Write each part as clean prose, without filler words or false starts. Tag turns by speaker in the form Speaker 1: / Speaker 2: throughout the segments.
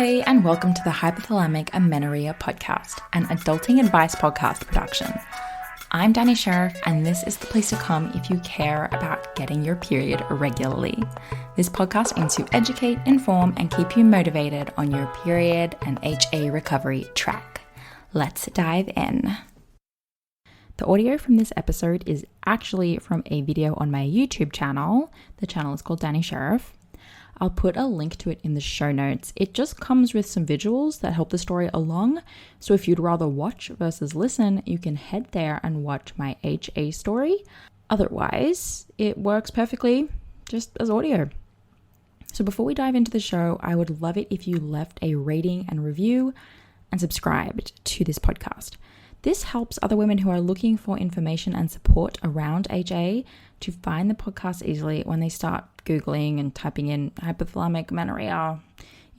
Speaker 1: Hey, and welcome to the Hypothalamic Amenorrhea podcast, an adulting advice podcast production. I'm Danny Sheriff, and this is the place to come if you care about getting your period regularly. This podcast aims to educate, inform, and keep you motivated on your period and HA recovery track. Let's dive in. The audio from this episode is actually from a video on my YouTube channel. The channel is called Danny Sheriff. I'll put a link to it in the show notes. It just comes with some visuals that help the story along. So if you'd rather watch versus listen, you can head there and watch my HA story. Otherwise, it works perfectly just as audio. So before we dive into the show, I would love it if you left a rating and review and subscribed to this podcast. This helps other women who are looking for information and support around HA to find the podcast easily when they start Googling and typing in hypothalamic amenorrhea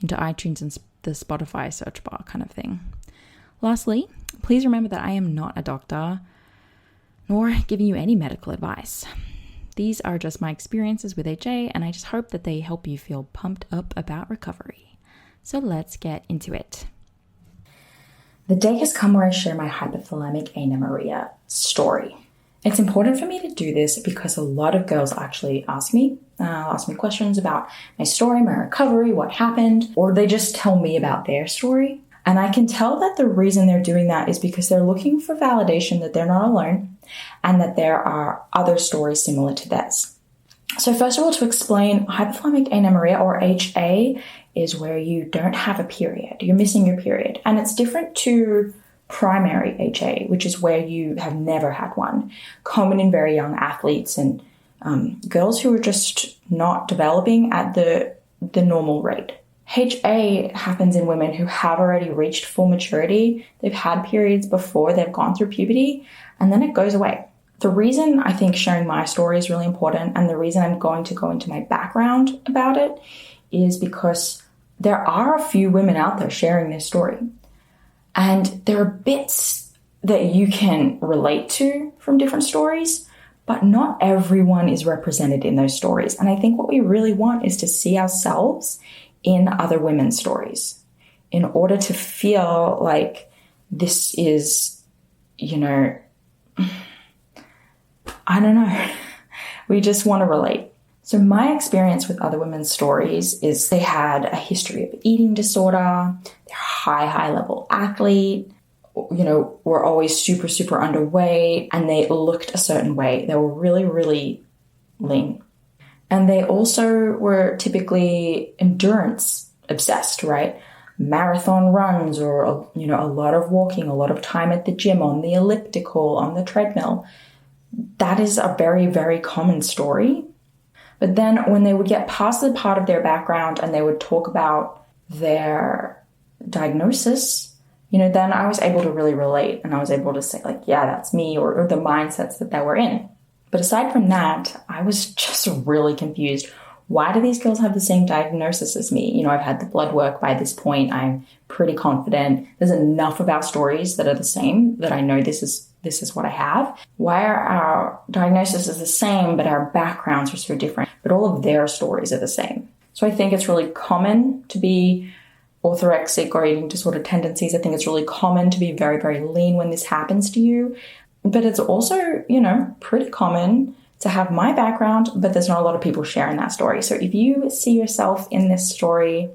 Speaker 1: into iTunes and the Spotify search bar kind of thing. Lastly, please remember that I am not a doctor nor giving you any medical advice. These are just my experiences with HA, and I just hope that they help you feel pumped up about recovery. So let's get into it. The day has come where I share my hypothalamic amenorrhea story. It's important for me to do this because a lot of girls actually ask me questions about my story, my recovery, what happened, or they just tell me about their story. And I can tell that the reason they're doing that is because they're looking for validation that they're not alone and that there are other stories similar to theirs. So first of all, to explain, hypothalamic amenorrhea, or HA, is where you don't have a period. You're missing your period. And it's different to primary HA, which is where you have never had one. Common in very young athletes and girls who are just not developing at the normal rate. HA happens in women who have already reached full maturity. They've had periods before they've gone through puberty, and then it goes away. The reason I think sharing my story is really important, and the reason I'm going to go into my background about it, is because there are a few women out there sharing their story. And there are bits that you can relate to from different stories, but not everyone is represented in those stories. And I think what we really want is to see ourselves in other women's stories in order to feel like this is, I don't know. We just want to relate. So my experience with other women's stories is they had a history of eating disorder, they're a high level athlete, were always super underweight, and they looked a certain way. They were really lean. And they also were typically endurance obsessed, right? Marathon runs, or, a lot of walking, a lot of time at the gym, on the elliptical, on the treadmill. That is a very, very common story. But then when they would get past the part of their background and they would talk about their diagnosis, then I was able to really relate, and I was able to say, like, yeah, that's me, or the mindsets that they were in. But aside from that, I was just really confused. Why do these girls have the same diagnosis as me? I've had the blood work by this point. I'm pretty confident. There's enough of our stories that are the same that I know this is what I have. Why are our diagnoses the same, but our backgrounds are so different? But all of their stories are the same. So I think it's really common to be orthorexic or eating disorder tendencies. I think it's really common to be very, very lean when this happens to you. But it's also, pretty common to have my background, but there's not a lot of people sharing that story. So if you see yourself in this story,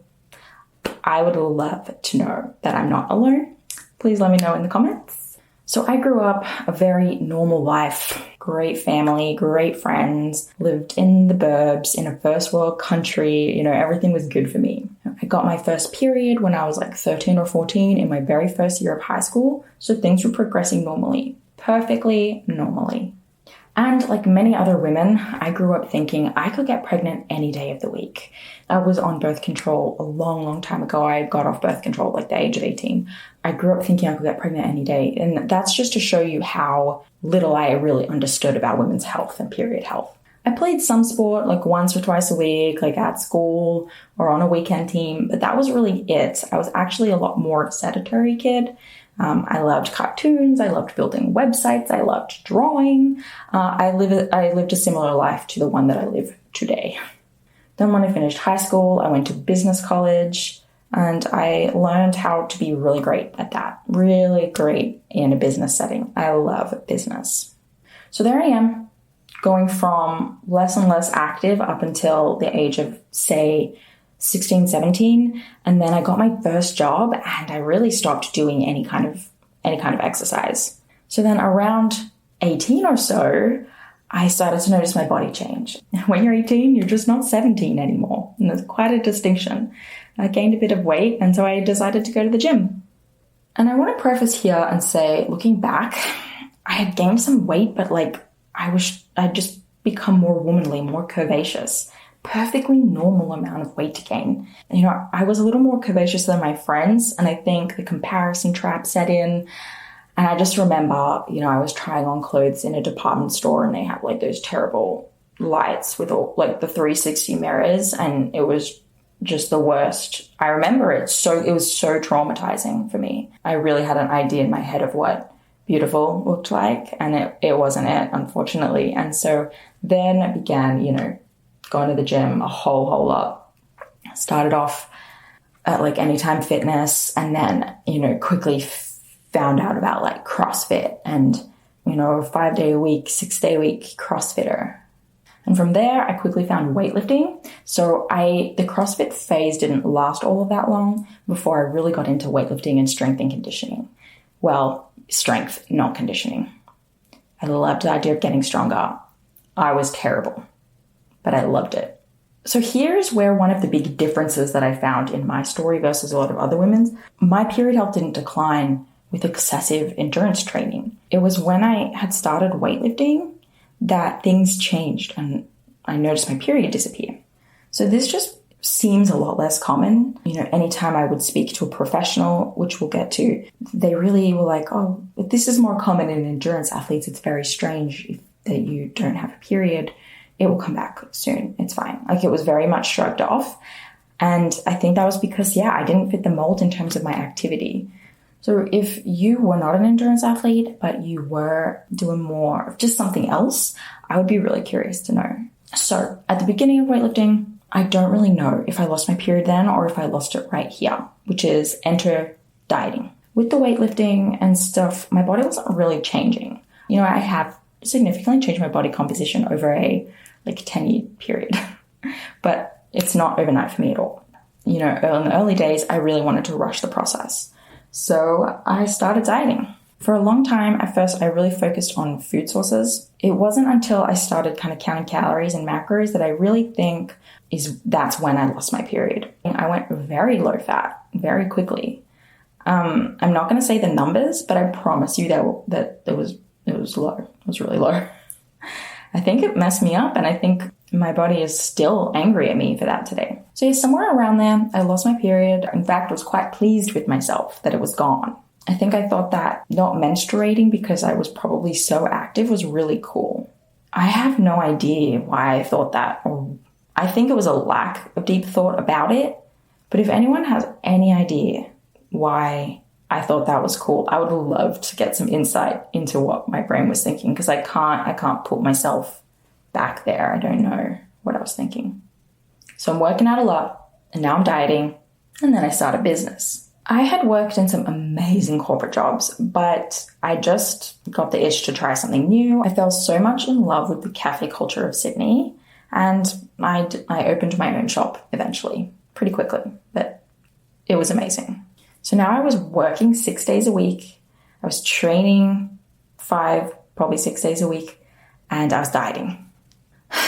Speaker 1: I would love to know that I'm not alone. Please let me know in the comments. So I grew up a very normal life, great family, great friends, lived in the burbs in a first world country. Everything was good for me. I got my first period when I was like 13 or 14 in my very first year of high school. So things were progressing normally, perfectly normally. And like many other women, I grew up thinking I could get pregnant any day of the week. I was on birth control a long time ago. I got off birth control at the age of 18. I grew up thinking I could get pregnant any day. And that's just to show you how little I really understood about women's health and period health. I played some sport like once or twice a week, like at school or on a weekend team, but that was really it. I was actually a lot more sedentary kid. I loved cartoons. I loved building websites. I loved drawing. I lived a similar life to the one that I live today. Then when I finished high school, I went to business college. And I learned how to be really great at that, really great in a business setting. I love business. So there I am, going from less and less active up until the age of, say, 16, 17. And then I got my first job and I really stopped doing any kind of exercise. So then around 18 or so, I started to notice my body change. When you're 18, you're just not 17 anymore. And there's quite a distinction. I gained a bit of weight, and so I decided to go to the gym. And I want to preface here and say, looking back, I had gained some weight, but I'd just become more womanly, more curvaceous. Perfectly normal amount of weight to gain. And, I was a little more curvaceous than my friends, and I think the comparison trap set in. And I just remember, I was trying on clothes in a department store and they had those terrible lights with all the 360 mirrors, and it was just the worst. I remember it was so traumatizing for me. I really had an idea in my head of what beautiful looked like, and it wasn't it, unfortunately. And so then I began, going to the gym a whole lot. Started off at Anytime Fitness, and then, quickly found out about CrossFit and, 5-day a week, 6-day a week CrossFitter. And from there, I quickly found weightlifting. So the CrossFit phase didn't last all of that long before I really got into weightlifting and strength and conditioning. Well, strength, not conditioning. I loved the idea of getting stronger. I was terrible, but I loved it. So here's where one of the big differences that I found in my story versus a lot of other women's. My period health didn't decline with excessive endurance training. It was when I had started weightlifting that things changed and I noticed my period disappear. So this just seems a lot less common. Anytime I would speak to a professional, which we'll get to, they really were like, oh, this is more common in endurance athletes. It's very strange that you don't have a period. It will come back soon. It's fine. It was very much shrugged off. And I think that was because, I didn't fit the mold in terms of my activity. So if you were not an endurance athlete, but you were doing more of just something else, I would be really curious to know. So at the beginning of weightlifting, I don't really know if I lost my period then or if I lost it right here, which is enter dieting. With the weightlifting and stuff, my body wasn't really changing. I have significantly changed my body composition over a 10-year period, but it's not overnight for me at all. In the early days, I really wanted to rush the process. So I started dieting. For a long time, at first, I really focused on food sources. It wasn't until I started kind of counting calories and macros that I really think that's when I lost my period. I went very low fat very quickly. I'm not going to say the numbers, but I promise you that it was low. It was really low. I think it messed me up, and I think my body is still angry at me for that today. So somewhere around there, I lost my period. In fact, I was quite pleased with myself that it was gone. I think I thought that not menstruating because I was probably so active was really cool. I have no idea why I thought that, or I think it was a lack of deep thought about it. But if anyone has any idea why I thought that was cool, I would love to get some insight into what my brain was thinking, because I can't put myself back there. I don't know what I was thinking. So I'm working out a lot, and now I'm dieting, and then I start a business. I had worked in some amazing corporate jobs, but I just got the itch to try something new. I fell so much in love with the cafe culture of Sydney, and I opened my own shop eventually, pretty quickly, but it was amazing. So now I was working 6 days a week. I was training 5, probably 6 days a week, and I was dieting.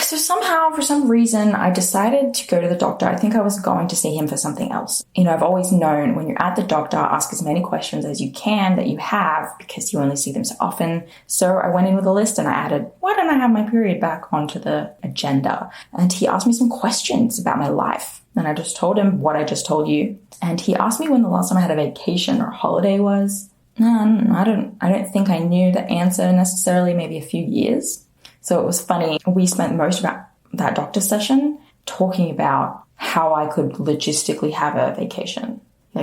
Speaker 1: So somehow, for some reason, I decided to go to the doctor. I think I was going to see him for something else. I've always known when you're at the doctor, ask as many questions as you can that you have, because you only see them so often. So I went in with a list and I added, why don't I have my period back onto the agenda? And he asked me some questions about my life. And I just told him what I just told you. And he asked me when the last time I had a vacation or holiday was. I don't think I knew the answer necessarily, maybe a few years. So it was funny. We spent most of that doctor session talking about how I could logistically have a vacation.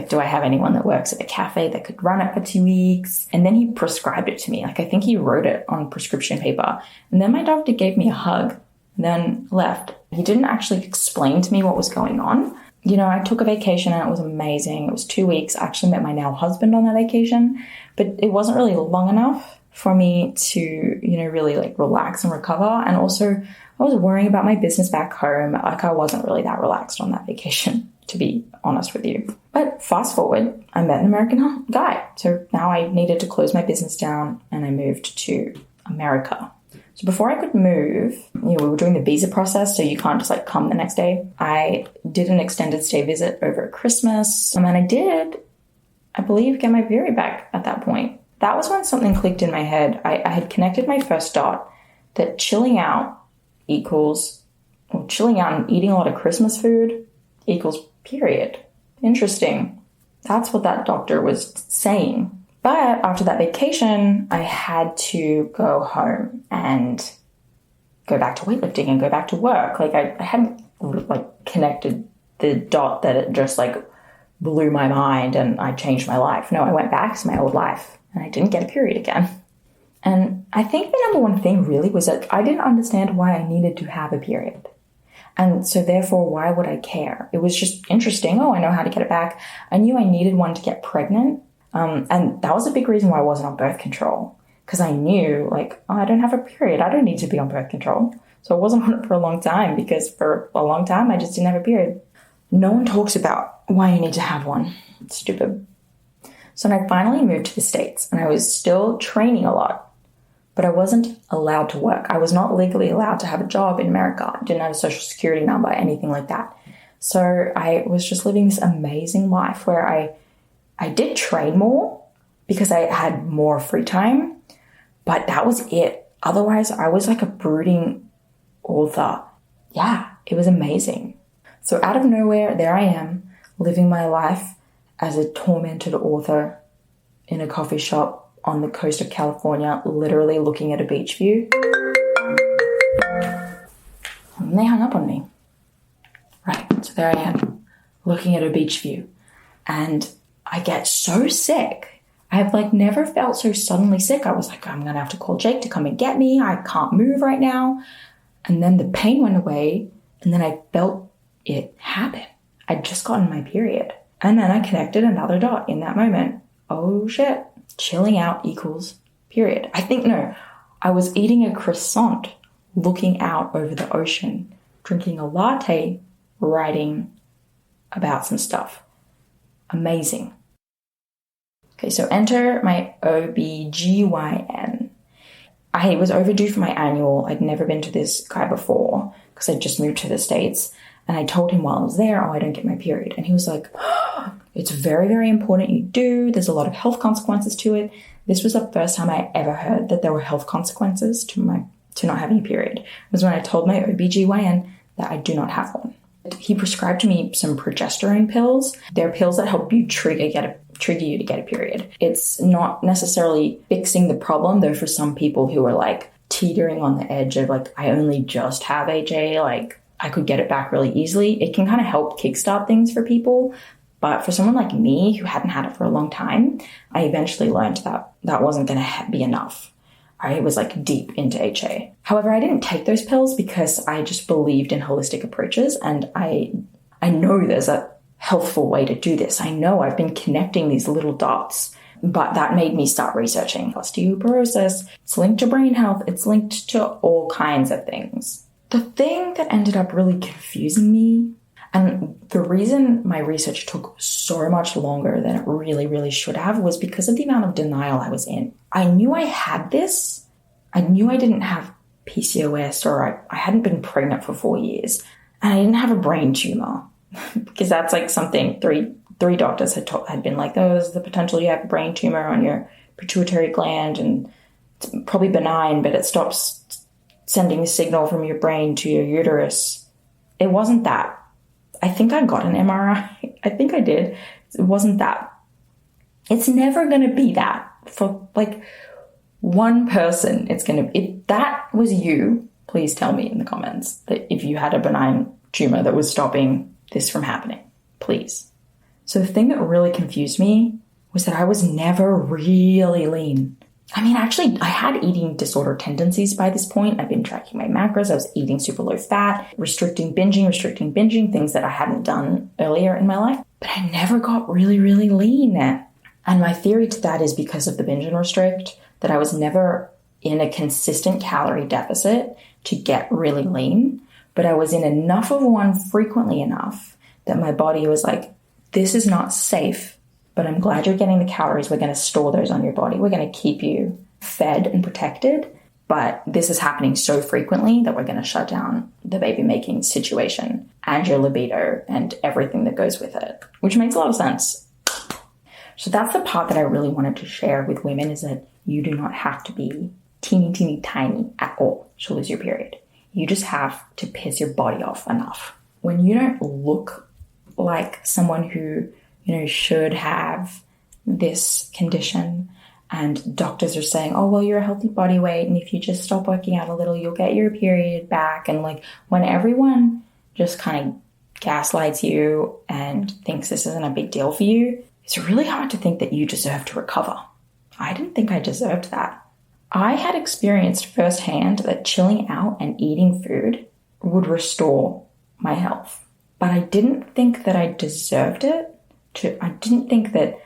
Speaker 1: Do I have anyone that works at a cafe that could run it for 2 weeks? And then he prescribed it to me. I think he wrote it on prescription paper. And then my doctor gave me a hug and then left. He didn't actually explain to me what was going on, I took a vacation and it was amazing. It was 2 weeks. I actually met my now husband on that vacation, but it wasn't really long enough for me to, really like relax and recover. And also I was worrying about my business back home. Like I wasn't really that relaxed on that vacation, to be honest with you. But fast forward, I met an American guy. So now I needed to close my business down and I moved to America. So before I could move, we were doing the visa process, so you can't just like come the next day. I did an extended stay visit over Christmas, and I did, I believe, get my period back at that point. That was when something clicked in my head. I had connected my first dot that chilling out and eating a lot of Christmas food equals period. Interesting. That's what that doctor was saying. But after that vacation, I had to go home and go back to weightlifting and go back to work. Like I hadn't connected the dot that it just blew my mind and I changed my life. No, I went back to my old life and I didn't get a period again. And I think the number one thing really was that I didn't understand why I needed to have a period. And so therefore, why would I care? It was just interesting. Oh, I know how to get it back. I knew I needed one to get pregnant. And that was a big reason why I wasn't on birth control, because I knew I don't have a period. I don't need to be on birth control. So I wasn't on it for a long time because for a long time, I just didn't have a period. No one talks about why you need to have one. It's stupid. So I finally moved to the States and I was still training a lot, but I wasn't allowed to work. I was not legally allowed to have a job in America. I didn't have a social security number, anything like that. So I was just living this amazing life where I did train more because I had more free time, but that was it. Otherwise, I was like a brooding author. Yeah, it was amazing. So out of nowhere, there I am, living my life as a tormented author in a coffee shop on the coast of California, literally looking at a beach view. And they hung up on me. Right, so there I am, looking at a beach view. And I get so sick. I've never felt so suddenly sick. I was like, I'm going to have to call Jake to come and get me. I can't move right now. And then the pain went away and then I felt it happen. I'd just gotten my period. And then I connected another dot in that moment. Oh shit. Chilling out equals period. I was eating a croissant, looking out over the ocean, drinking a latte, writing about some stuff. Amazing. Okay, so enter my OBGYN. I was overdue for my annual. I'd never been to this guy before because I'd just moved to the States. And I told him while I was there, I don't get my period. And he was like, it's very, very important you do. There's a lot of health consequences to it. This was the first time I ever heard that there were health consequences to not having a period. It was when I told my OBGYN that I do not have one. He prescribed me some progesterone pills. They're pills that help you trigger you to get a period. It's not necessarily fixing the problem, though, for some people who are teetering on the edge of I only just have HA, I could get it back really easily. It can kind of help kickstart things for people. But for someone like me who hadn't had it for a long time, I eventually learned that that wasn't going to be enough. I was deep into HA. However, I didn't take those pills because I just believed in holistic approaches. And I know there's a healthful way to do this. I know I've been connecting these little dots, but that made me start researching osteoporosis. It's linked to brain health. It's linked to all kinds of things. The thing that ended up really confusing me, and the reason my research took so much longer than it really, really should have, was because of the amount of denial I was in. I knew I had this. I knew I didn't have PCOS, or I hadn't been pregnant for 4 years, and I didn't have a brain tumor. Because that's something three doctors had been like, oh, there's the potential you have a brain tumor on your pituitary gland, and it's probably benign, but it stops sending a signal from your brain to your uterus. It wasn't that. I think I got an MRI. I think I did. It wasn't that. It's never going to be that. For one person, it's going to... If that was you, please tell me in the comments that if you had a benign tumor that was stopping this from happening, please. So the thing that really confused me was that I was never really lean. Actually, I had eating disorder tendencies by this point. I've been tracking my macros. I was eating super low fat, restricting binging, things that I hadn't done earlier in my life. But I never got really, really lean. And my theory to that is because of the binge and restrict, that I was never in a consistent calorie deficit to get really lean. But I was in enough of one frequently enough that my body was like, this is not safe, but I'm glad you're getting the calories. We're going to store those on your body. We're going to keep you fed and protected. But this is happening so frequently that we're going to shut down the baby making situation and your libido and everything that goes with it, which makes a lot of sense. So that's the part that I really wanted to share with women, is that you do not have to be teeny tiny at all to lose your period. You just have to piss your body off enough. When you don't look like someone who, should have this condition, and doctors are saying, oh, well, you're a healthy body weight, and if you just stop working out a little, you'll get your period back. And when everyone just kind of gaslights you and thinks this isn't a big deal for you, it's really hard to think that you deserve to recover. I didn't think I deserved that. I had experienced firsthand that chilling out and eating food would restore my health. But I didn't think that I deserved it. I didn't think that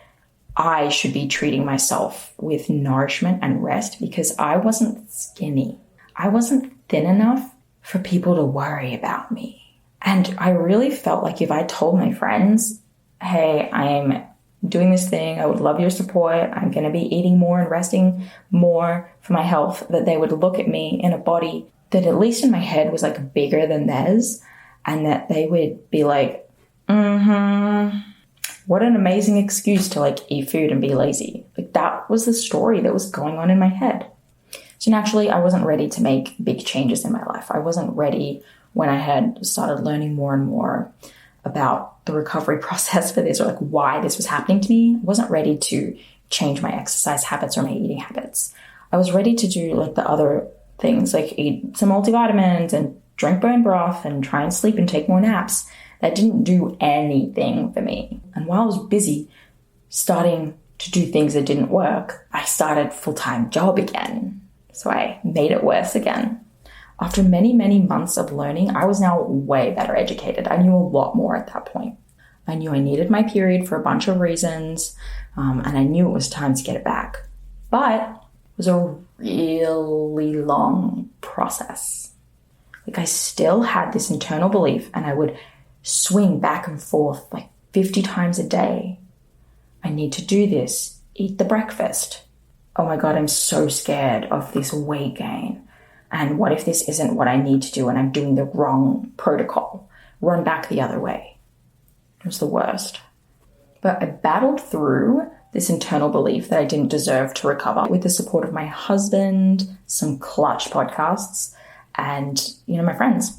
Speaker 1: I should be treating myself with nourishment and rest, because I wasn't skinny. I wasn't thin enough for people to worry about me. And I really felt like if I told my friends, hey, I'm doing this thing, I would love your support, I'm going to be eating more and resting more for my health, that they would look at me in a body that, at least in my head, was bigger than theirs, and that they would be like, what an amazing excuse to eat food and be lazy. That was the story that was going on in my head. So naturally, I wasn't ready to make big changes in my life. I wasn't ready when I had started learning more and more about the recovery process for this, or why this was happening to me. I wasn't ready to change my exercise habits or my eating habits. I was ready to do the other things, eat some multivitamins and drink bone broth and try and sleep and take more naps. That didn't do anything for me. And while I was busy starting to do things that didn't work, I started a full-time job again. So I made it worse again. After many, many months of learning, I was now way better educated. I knew a lot more at that point. I knew I needed my period for a bunch of reasons, and I knew it was time to get it back. But it was a really long process. I still had this internal belief, and I would swing back and forth 50 times a day. I need to do this. Eat the breakfast. Oh my God, I'm so scared of this weight gain. And what if this isn't what I need to do and I'm doing the wrong protocol? Run back the other way. It was the worst. But I battled through this internal belief that I didn't deserve to recover with the support of my husband, some clutch podcasts, and, my friends.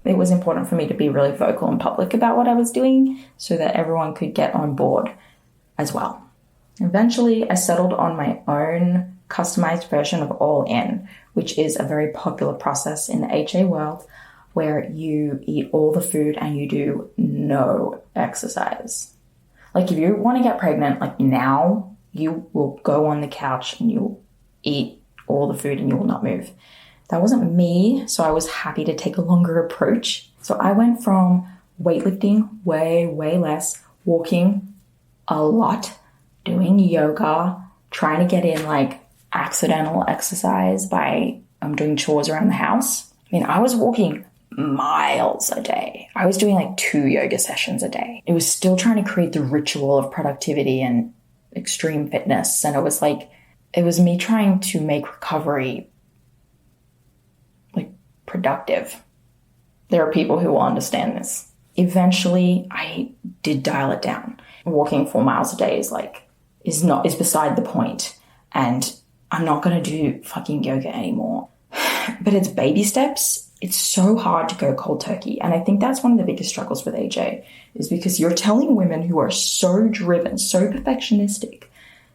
Speaker 1: It was important for me to be really vocal and public about what I was doing so that everyone could get on board as well. Eventually, I settled on my own customized version of All In, which is a very popular process in the HA world, where you eat all the food and you do no exercise. If you want to get pregnant, now, you will go on the couch and you'll eat all the food and you will not move. That wasn't me, so I was happy to take a longer approach. So I went from weightlifting way, way less, walking a lot, doing yoga, trying to get in accidental exercise by doing chores around the house. I was walking miles a day. I was doing 2 yoga sessions a day. It was still trying to create the ritual of productivity and extreme fitness. And it was me trying to make recovery productive. There are people who will understand this. Eventually, I did dial it down. Walking 4 miles a day is beside the point, and I'm not going to do fucking yoga anymore. But it's baby steps. It's so hard to go cold turkey, and I think that's one of the biggest struggles with AJ, is because you're telling women who are so driven, so perfectionistic,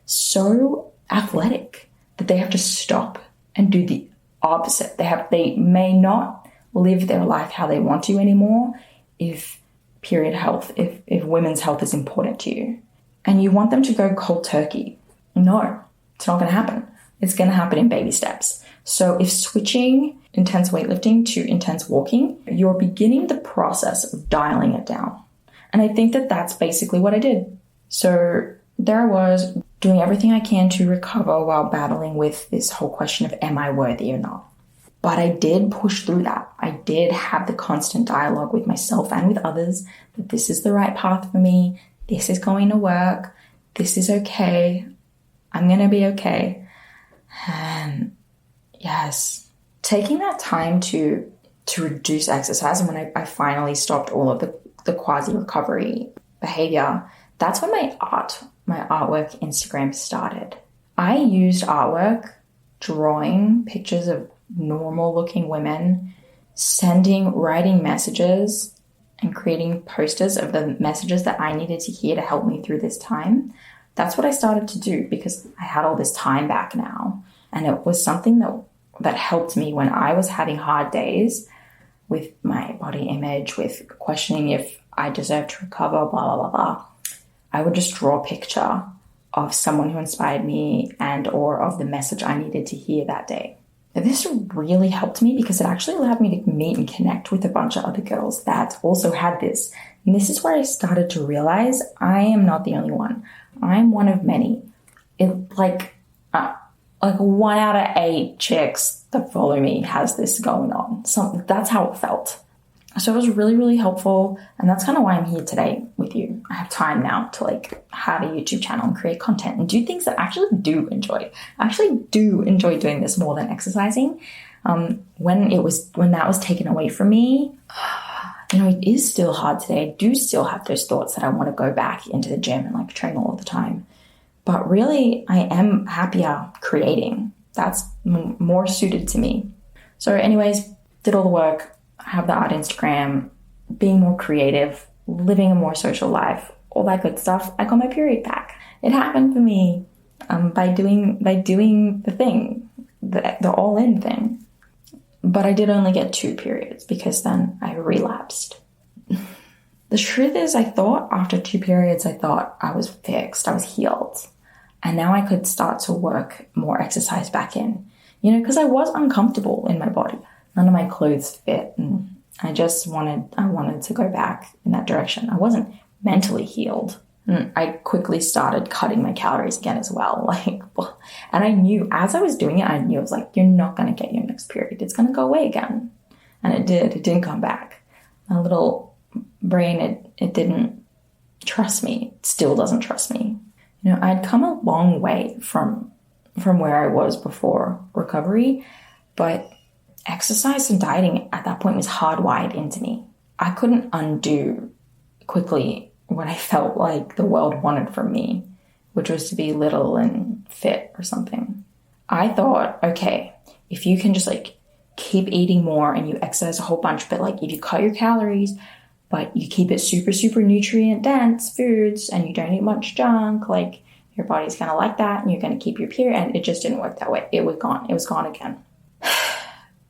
Speaker 1: so athletic, that they have to stop and do the opposite. They may not live their life how they want to anymore if women's health is important to you. And you want them to go cold turkey. No, it's not going to happen. It's going to happen in baby steps. So if switching intense weightlifting to intense walking, you're beginning the process of dialing it down. And I think that that's basically what I did. So there I was doing everything I can to recover while battling with this whole question of, am I worthy or not? But I did push through that. I did have the constant dialogue with myself and with others that this is the right path for me. This is going to work. This is okay. I'm going to be okay. And yes, taking that time to reduce exercise, and when I finally stopped all of the quasi-recovery behavior, that's when my artwork Instagram started. I used artwork, drawing pictures of normal looking women, writing messages and creating posters of the messages that I needed to hear to help me through this time. That's what I started to do because I had all this time back now. And it was something that helped me when I was having hard days with my body image, with questioning if I deserve to recover, blah, blah, blah, blah. I would just draw a picture of someone who inspired me and or of the message I needed to hear that day. This really helped me because it actually allowed me to meet and connect with a bunch of other girls that also had this. And this is where I started to realize I am not the only one. I'm one of many. Like 1 out of 8 chicks that follow me has this going on. So that's how it felt. So it was really, really helpful. And that's kind of why I'm here today with you. I have time now to have a YouTube channel and create content and do things that I actually do enjoy. I actually do enjoy doing this more than exercising. When that was taken away from me, it is still hard today. I do still have those thoughts that I want to go back into the gym and train all the time. But really, I am happier creating. That's more suited to me. So anyways, did all the work. I have the art Instagram, being more creative, living a more social life, all that good stuff. I got my period back. It happened for me by doing the thing, the all-in thing. But I did only get 2 periods because then I relapsed. The truth is, I thought after 2 periods, I thought I was fixed, I was healed. And now I could start to work more exercise back in, because I was uncomfortable in my body. None of my clothes fit, and I wanted to go back in that direction. I wasn't mentally healed. And I quickly started cutting my calories again as well. And I knew as I was doing it, I was you're not going to get your next period. It's going to go away again. And it did. It didn't come back. My little brain, it didn't trust me. It still doesn't trust me. I'd come a long way from where I was before recovery, but exercise and dieting at that point was hardwired into me. I couldn't undo quickly what I felt like the world wanted from me, which was to be little and fit or something. I thought, okay, if you can just keep eating more and you exercise a whole bunch, but if you cut your calories, but you keep it super, super nutrient dense foods and you don't eat much junk, your body's going to like that and you're going to keep your period. And it just didn't work that way. It was gone. It was gone again.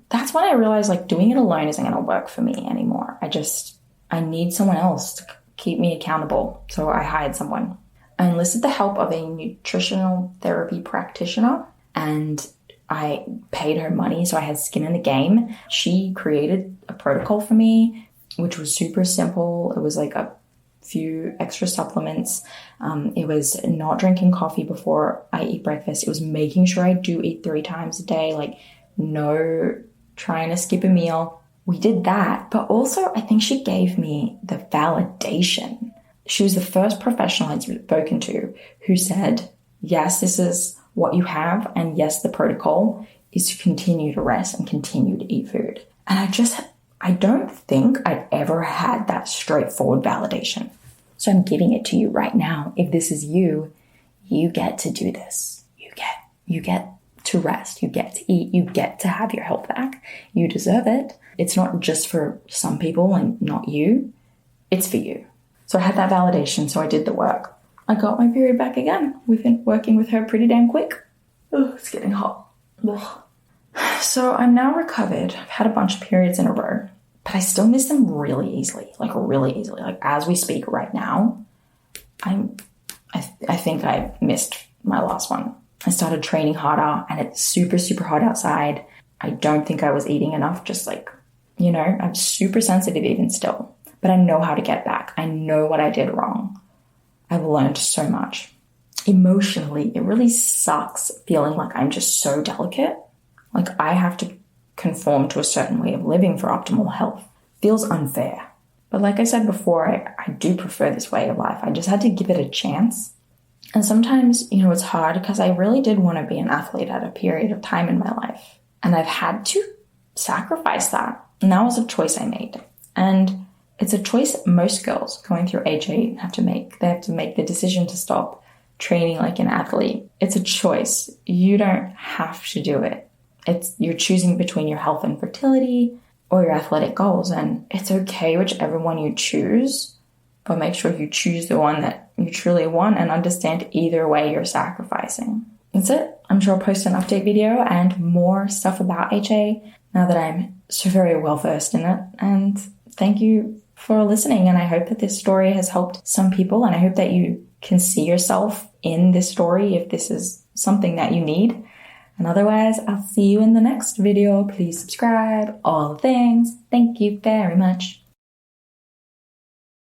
Speaker 1: That's when I realized doing it alone isn't going to work for me anymore. I need someone else to keep me accountable. So I hired someone. I enlisted the help of a nutritional therapy practitioner and I paid her money. So I had skin in the game. She created a protocol for me, which was super simple. It was a few extra supplements. It was not drinking coffee before I eat breakfast. It was making sure I do eat 3 times a day. No trying to skip a meal. We did that. But also, I think she gave me the validation. She was the first professional I'd spoken to who said, yes, this is what you have. And yes, the protocol is to continue to rest and continue to eat food. And I don't think I've ever had that straightforward validation. So I'm giving it to you right now. If this is you, you get to do this. You get to rest. You get to eat. You get to have your health back. You deserve it. It's not just for some people and not you. It's for you. So I had that validation. So I did the work. I got my period back again. We've been working with her pretty damn quick. Oh, it's getting hot. Ugh. So I'm now recovered. I've had a bunch of periods in a row, but I still miss them really easily. Really easily. As we speak right now, I think I missed my last one I started training harder, and it's super, super hot outside. I don't think I was eating enough, just like, I'm super sensitive even still, but I know how to get back. I know what I did wrong. I've learned so much. Emotionally, it really sucks feeling like I'm just so delicate. Like I have to conform to a certain way of living for optimal health. Feels unfair. But like I said before, I do prefer this way of life. I just had to give it a chance. And sometimes, it's hard because I really did want to be an athlete at a period of time in my life. And I've had to sacrifice that. And that was a choice I made. And it's a choice most girls going through HA have to make. They have to make the decision to stop training like an athlete. It's a choice. You don't have to do it. You're choosing between your health and fertility or your athletic goals. And it's okay whichever one you choose, but make sure you choose the one that you truly want and understand either way you're sacrificing. That's it. I'm sure I'll post an update video and more stuff about HA now that I'm so very well versed in it. And thank you for listening. And I hope that this story has helped some people. And I hope that you can see yourself in this story if this is something that you need. And otherwise, I'll see you in the next video. Please subscribe, all the things. Thank you very much.